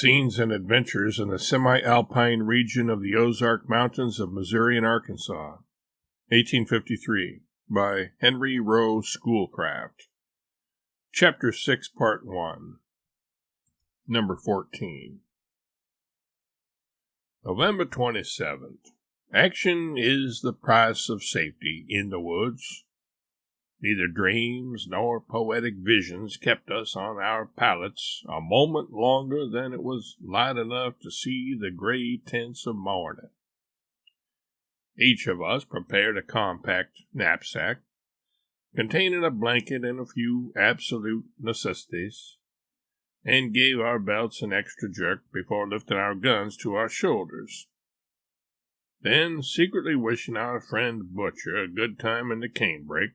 Scenes and Adventures in the Semi-Alpine region of the Ozark Mountains of Missouri and Arkansas, 1853, by Henry Rowe, Schoolcraft. Chapter 6, Part 1, Number 14. November 27th. Action is the price of safety in the woods. Neither dreams nor poetic visions kept us on our pallets a moment longer than it was light enough to see the gray tints of morning. Each of us prepared a compact knapsack, containing a blanket and a few absolute necessities, and gave our belts an extra jerk before lifting our guns to our shoulders. Then, secretly wishing our friend Butcher a good time in the canebrake,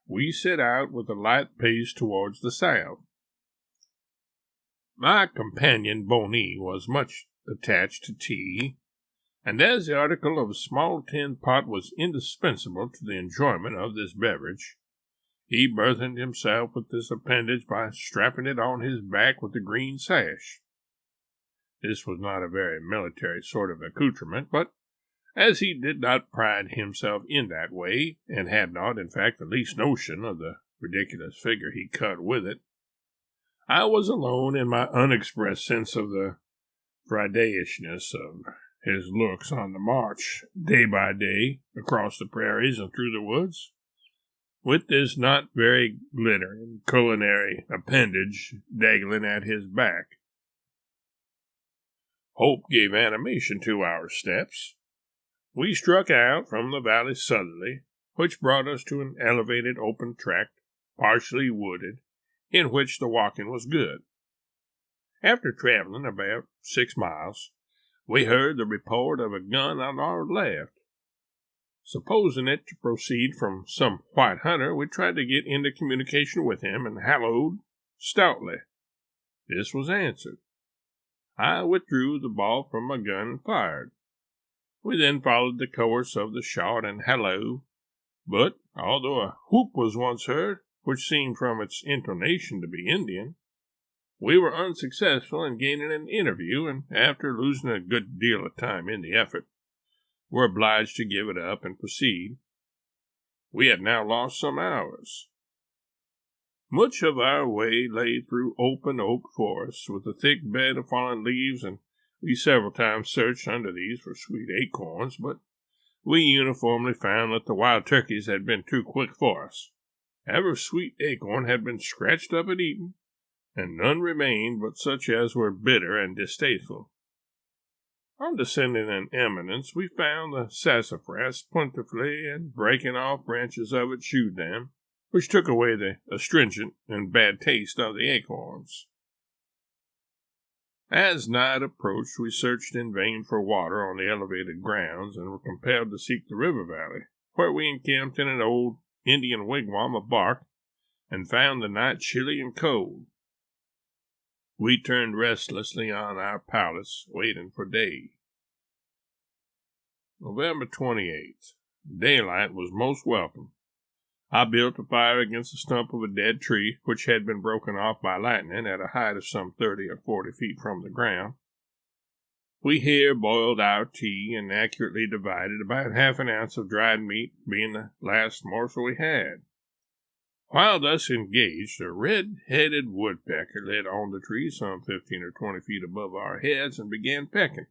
we set out with a light pace towards the south. My companion Boney was much attached to tea, and as the article of a small tin pot was indispensable to the enjoyment of this beverage, he burthened himself with this appendage by strapping it on his back with a green sash. This was not a very military sort of accoutrement, but as he did not pride himself in that way, and had not, in fact, the least notion of the ridiculous figure he cut with it, I was alone in my unexpressed sense of the Fridayish-ness of his looks on the march, day by day, across the prairies and through the woods, with this not very glittering culinary appendage dangling at his back. Hope gave animation to our steps. We struck out from the valley southerly, which brought us to an elevated open tract, partially wooded, in which the walking was good. After traveling about 6 miles, we heard the report of a gun on our left. Supposing it to proceed from some white hunter, we tried to get into communication with him and hallooed stoutly. This was answered. I withdrew the ball from my gun and fired. We then followed the course of the shot and halloo, but although a whoop was once heard, which seemed from its intonation to be Indian, we were unsuccessful in gaining an interview, and after losing a good deal of time in the effort, were obliged to give it up and proceed. We had now lost some hours. Much of our way lay through open oak forests, with a thick bed of fallen leaves, and we several times searched under these for sweet acorns, but we uniformly found that the wild turkeys had been too quick for us. Every sweet acorn had been scratched up and eaten, and none remained but such as were bitter and distasteful. On descending an eminence, we found the sassafras plentifully, and breaking off branches of it chewed them, which took away the astringent and bad taste of the acorns. As night approached, we searched in vain for water on the elevated grounds, and were compelled to seek the river valley, where we encamped in an old Indian wigwam of bark, and found the night chilly and cold. We turned restlessly on our pallets, waiting for day. November 28th. Daylight was most welcome. I built a fire against the stump of a dead tree, which had been broken off by lightning at a height of some 30 or 40 feet from the ground. We here boiled our tea and accurately divided about half an ounce of dried meat, being the last morsel we had. While thus engaged, a red-headed woodpecker lit on the tree some 15 or 20 feet above our heads and began pecking.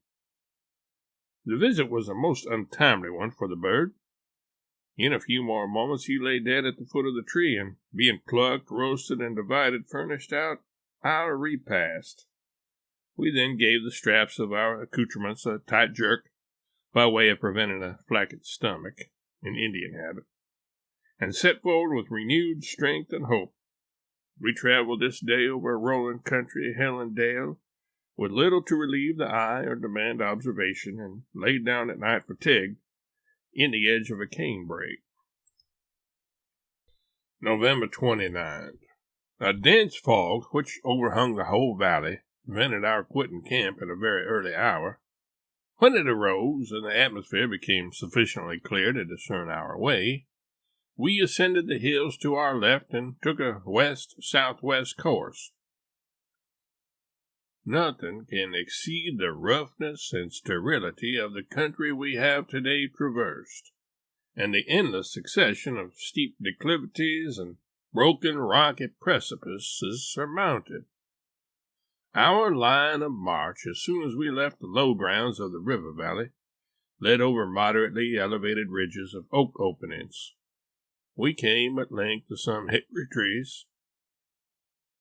The visit was a most untimely one for the bird. In a few more moments he lay dead at the foot of the tree, and being plucked, roasted, and divided, furnished out our repast. We then gave the straps of our accoutrements a tight jerk, by way of preventing a flaccid stomach, an Indian habit, and set forward with renewed strength and hope. We traveled this day over a rolling country, hill and dale, with little to relieve the eye or demand observation, and laid down at night fatigued, in the edge of a canebrake. November 29th. A dense fog, which overhung the whole valley, prevented our quitting camp at a very early hour. When it arose, and the atmosphere became sufficiently clear to discern our way, we ascended the hills to our left and took a west-southwest course. Nothing can exceed the roughness and sterility of the country we have today traversed, and the endless succession of steep declivities and broken rocky precipices surmounted. Our line of march, as soon as we left the low grounds of the river valley, led over moderately elevated ridges of oak openings. We came at length to some hickory trees.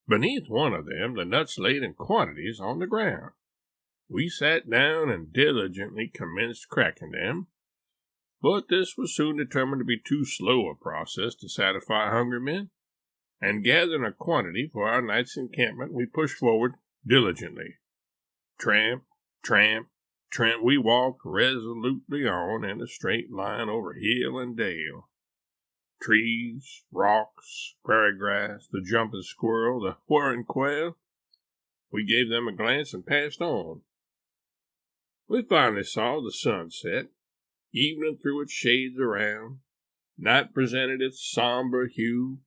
Beneath one of them, the nuts laid in quantities on the ground. We sat down and diligently commenced cracking them, but this was soon determined to be too slow a process to satisfy hungry men, and gathering a quantity for our night's encampment, we pushed forward diligently. Tramp, tramp, tramp, we walked resolutely on in a straight line over hill and dale. Trees, rocks, prairie grass, the jumping squirrel, the whirring quail. We gave them a glance and passed on. We finally saw the sun set. Evening threw its shades around. Night presented its somber hue,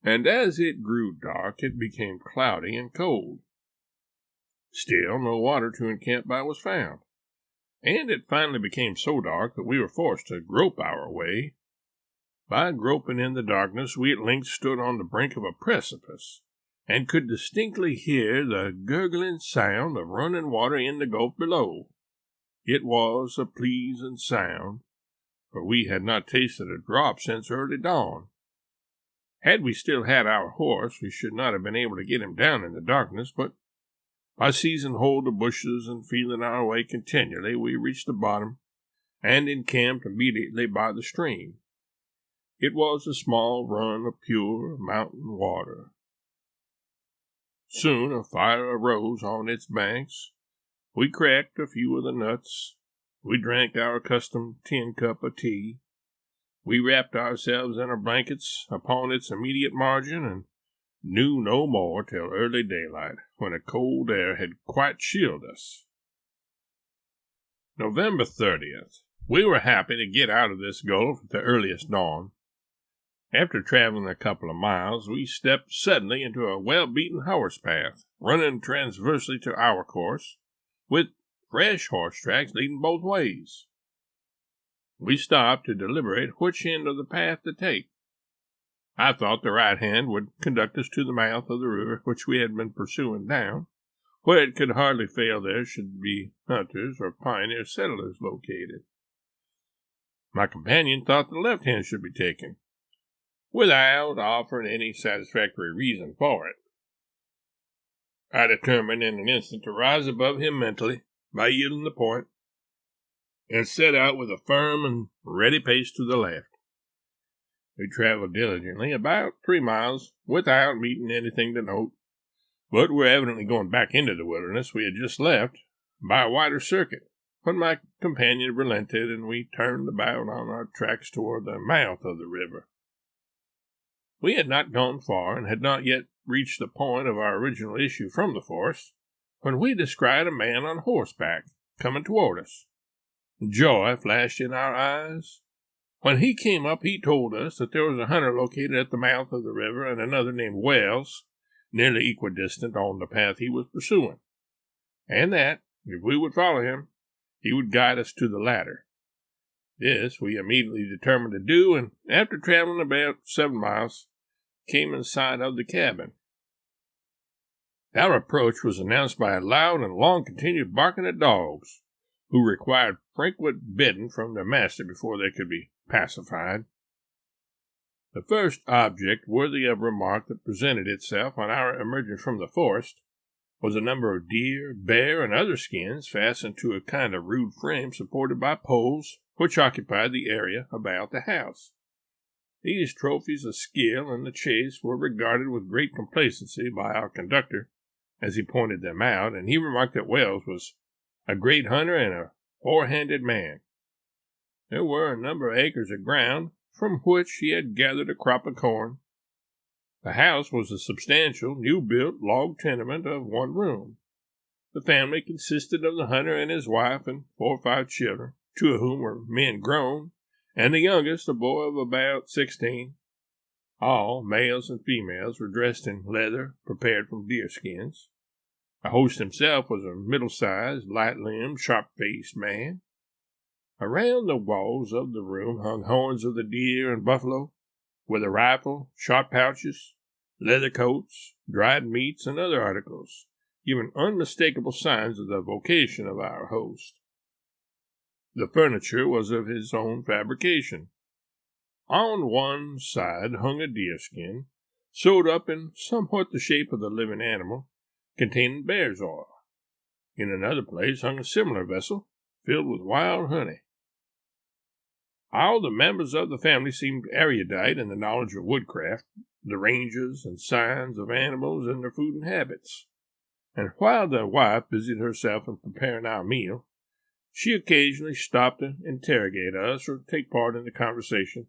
and as it grew dark, it became cloudy and cold. Still, no water to encamp by was found, and it finally became so dark that we were forced to grope our way. By groping in the darkness, we at length stood on the brink of a precipice, and could distinctly hear the gurgling sound of running water in the gulf below. It was a pleasing sound, for we had not tasted a drop since early dawn. Had we still had our horse, we should not have been able to get him down in the darkness, but by seizing hold of bushes and feeling our way continually, we reached the bottom and encamped immediately by the stream. It was a small run of pure mountain water. Soon a fire arose on its banks. We cracked a few of the nuts. We drank our accustomed tin cup of tea. We wrapped ourselves in our blankets upon its immediate margin and knew no more till early daylight, when a cold air had quite chilled us. November 30th. We were happy to get out of this gulf at the earliest dawn. After traveling a couple of miles, we stepped suddenly into a well-beaten horse path, running transversely to our course, with fresh horse tracks leading both ways. We stopped to deliberate which end of the path to take. I thought the right hand would conduct us to the mouth of the river which we had been pursuing down, where it could hardly fail there should be hunters or pioneer settlers located. My companion thought the left hand should be taken, without offering any satisfactory reason for it. I determined in an instant to rise above him mentally by yielding the point, and set out with a firm and ready pace to the left. We traveled diligently about 3 miles without meeting anything to note, but were evidently going back into the wilderness we had just left by a wider circuit, when my companion relented and we turned about on our tracks toward the mouth of the river. We had not gone far, and had not yet reached the point of our original issue from the forest, when we descried a man on horseback coming toward us. Joy flashed in our eyes. When he came up, he told us that there was a hunter located at the mouth of the river, and another named Wells, nearly equidistant on the path he was pursuing, and that, if we would follow him, he would guide us to the latter. This we immediately determined to do, and after traveling about 7 miles, came in sight of the cabin. Our approach was announced by a loud and long-continued barking of dogs, who required frequent bidding from their master before they could be pacified. The first object worthy of remark that presented itself on our emerging from the forest was a number of deer, bear, and other skins fastened to a kind of rude frame supported by poles, which occupied the area about the house. These trophies of skill in the chase were regarded with great complacency by our conductor as he pointed them out, and he remarked that Wells was a great hunter and a four-handed man. There were a number of acres of ground from which he had gathered a crop of corn. The house was a substantial, new-built log tenement of 1 room. The family consisted of the hunter and his wife and 4 or 5 children, 2 of whom were men grown, and the youngest a boy of about 16. All, males and females, were dressed in leather prepared from deer skins. The host himself was a middle-sized, light-limbed, sharp-faced man. Around the walls of the room hung horns of the deer and buffalo, with a rifle, shot pouches, leather coats, dried meats, and other articles, giving unmistakable signs of the vocation of our host. The furniture was of his own fabrication. On one side hung a deerskin, sewed up in somewhat the shape of the living animal, containing bear's oil. In another place hung a similar vessel, filled with wild honey. All the members of the family seemed erudite in the knowledge of woodcraft, the ranges and signs of animals and their food and habits. And while the wife busied herself in preparing our meal, she occasionally stopped to interrogate us or take part in the conversation.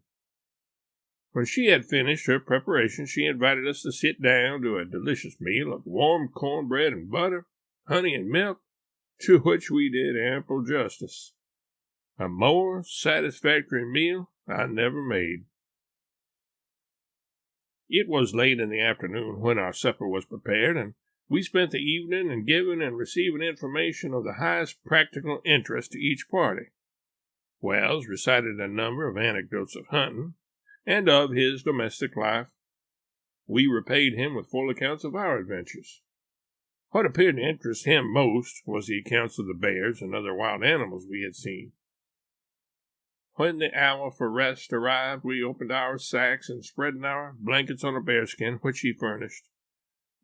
When she had finished her preparation, she invited us to sit down to a delicious meal of warm cornbread and butter, honey and milk, to which we did ample justice. A more satisfactory meal I never made. It was late in the afternoon when our supper was prepared, and we spent the evening in giving and receiving information of the highest practical interest to each party. Wells recited a number of anecdotes of hunting and of his domestic life. We repaid him with full accounts of our adventures. What appeared to interest him most was the accounts of the bears and other wild animals we had seen. When the hour for rest arrived, we opened our sacks and, spreading our blankets on a bearskin which he furnished,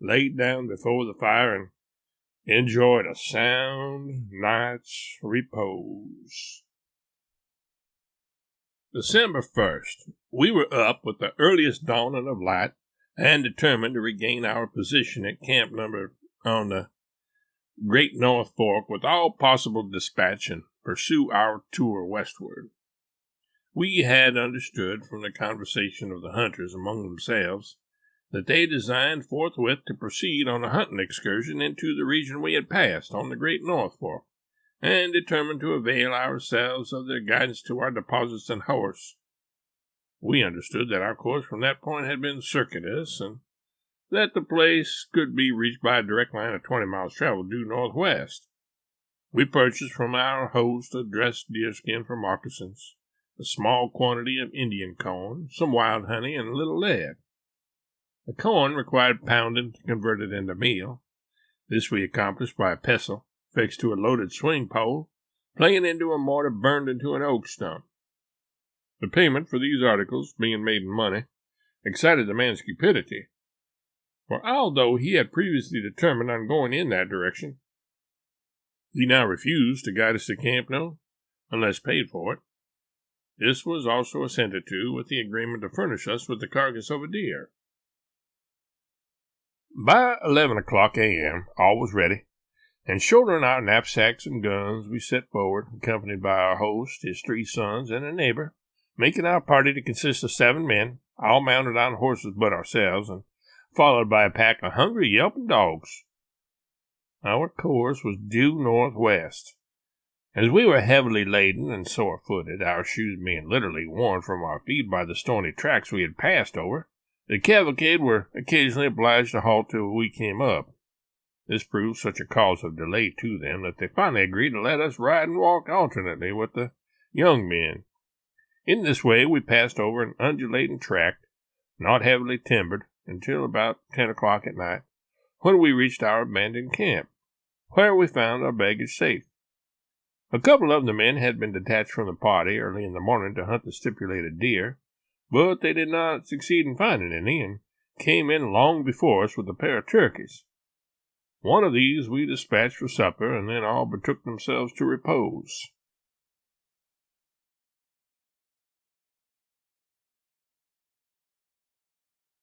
laid down before the fire and enjoyed a sound night's repose. December 1st. We were up with the earliest dawning of light and determined to regain our position at Camp Number on the Great North Fork with all possible dispatch and pursue our tour westward. We had understood from the conversation of the hunters among themselves that they designed forthwith to proceed on a hunting excursion into the region we had passed on the Great North Fork, and determined to avail ourselves of their guidance to our deposits and horse. We understood that our course from that point had been circuitous, and that the place could be reached by a direct line of 20 miles travel due northwest. We purchased from our host a dressed deerskin for moccasins, a small quantity of Indian corn, some wild honey, and a little lead. The corn required pounding to convert it into meal. This we accomplished by a pestle fixed to a loaded swing pole, playing into a mortar burned into an oak stump. The payment for these articles, being made in money, excited the man's cupidity, for although he had previously determined on going in that direction, he now refused to guide us to Camp No unless paid for it. This was also assented to, with the agreement to furnish us with the carcass of a deer. By 11 o'clock a.m., all was ready, and shouldering our knapsacks and guns, we set forward, accompanied by our host, his 3 sons, and a neighbor, making our party to consist of 7 men, all mounted on horses but ourselves, and followed by a pack of hungry, yelping dogs. Our course was due northwest. As we were heavily laden and sore-footed, our shoes being literally worn from our feet by the stony tracks we had passed over, the cavalcade were occasionally obliged to halt till we came up. This proved such a cause of delay to them that they finally agreed to let us ride and walk alternately with the young men. In this way we passed over an undulating tract, not heavily timbered, until about 10 o'clock at night, when we reached our abandoned camp, where we found our baggage safe. A couple of the men had been detached from the party early in the morning to hunt the stipulated deer, but they did not succeed in finding any, and came in long before us with a pair of turkeys. One of these we dispatched for supper, and then all betook themselves to repose.